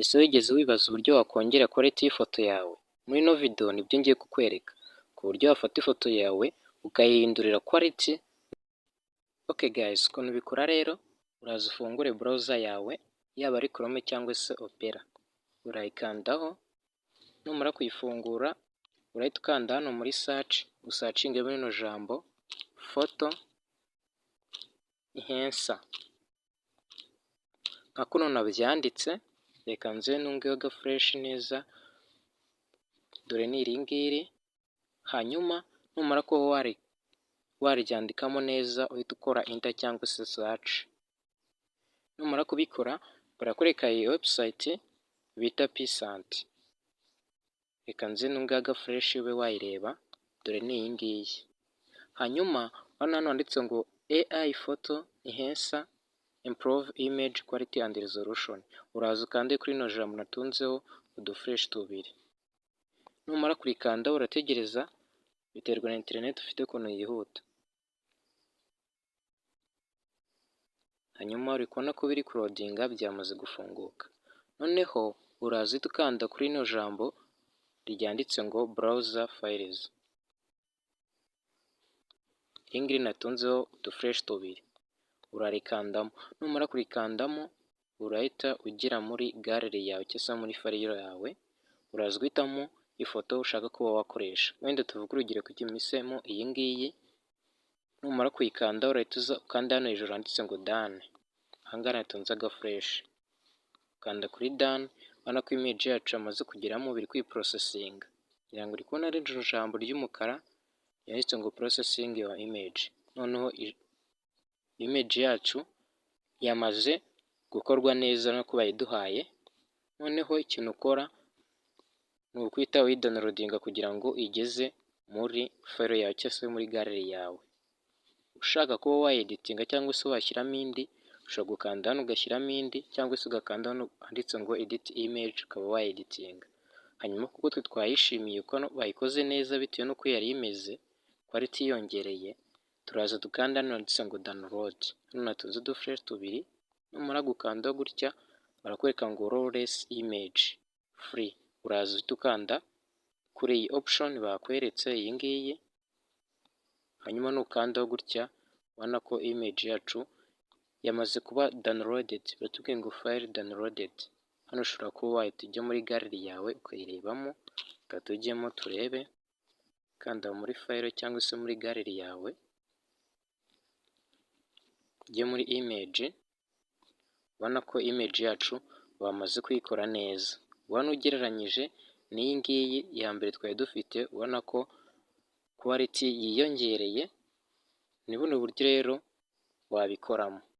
Ese wigeze wibaza uburyo wakongera quality y'ifoto yawe? Muri ino video nibyo ngiye kukwereka, ku buryo wafata ifoto yawe ukayihindurira quality. Okay guys, ukuntu bikora rero, uraza ufungure browser yawe, yaba ari Chrome cyangwa se Opera, urayikandaho, numara kuyifungura urahita ukanda hano muri search, usacinge muri rino jambo photo enhancer, nka kuno nabyanditse. Reka nze nungeho fresh neza, dore ni iringiri. Hanyuma numara kuba waryandikamo neza, uhita ukora enter cyangwa se search. Numara kubikora barakwereka iyi website bita Psant. Reka nze nungeho fresh ube wayireba, dore ni iyi ngiyi. Hanyuma hano handitse ngo AI photo enhancer, improve image quality and resolution. Uraza ukande kuri ino jambo natunzeho udufresh tubiri. Numara kurikanda urategereza, biterwa na internet ufite ukuntu yihuta. Hanyuma uri kubona ko biri kurodinga, byamaze gufunguka. Noneho uraza uhita ukanda kuri ino jambo ryanditse ngo browser files. Iri ngiri natunzeho udufresh tubiri, urarikandamo. Numara kurikandamo urahita ugira muri gallery yawe cyangwa muri file yawe, uraza guhitamo ifoto ushaka kuba wakoresha. Wenda tuvuge urugero ko ugimisemo iyi ngiyi. Numara kuyikanda urahita uza ukanda hano hejuru handitse ngo done. Ahangaha natunze fresh, ukanda kuri done. Urabona ko image yacu yamaze kugeramo, biri kwiprocessing. Ngira ngo uri kubona ari ijambo ry'umukara yanditse ngo processing your image. Noneho image yacu yamaze gukorwa neza no kuba yaduhaye. Noneho ikintu ukora ni ukwita uyidownloadinga kugira ngo igeze muri file yawe cyangwa se muri gallery yawe. Ushaka kuba wayeditinga cyangwa se washyiramo indi, ushobora gukanda hano ugashyiramo indi, cyangwa se ugakanda hano handitse ngo edit image ukaba wayeditinga. Hanyuma kuko twe twayishimiye uko bayikoze neza bitewe n'uko yari imeze, quality yongereye, turaza dukanda hano handitse ngo download. Hano natunze udufresh tubiri. Numara gukandaho gutya barakwereka ngo lowest image free. Uraza uhita ukanda kuri iyi option bakweretse iyi ngiyi. Hanyuma nukandaho gutya ubona ko image yacu yamaze kuba downloaded. Batubwiye ngo file downloaded. Hano ushobora kuba wahita ujya muri gallery yawe ukayirebamo. Reka tujyemo turebe, kanda muri file cyangwa se muri gallery yawe, ujye muri image. Ubona ko image yacu bamaze kuyikora neza. Ubona ugereranyije n'iyi ngiyi ya mbere twari dufite, ubona ko quality yiyongereye. Ni buno buryo rero wabikoramo.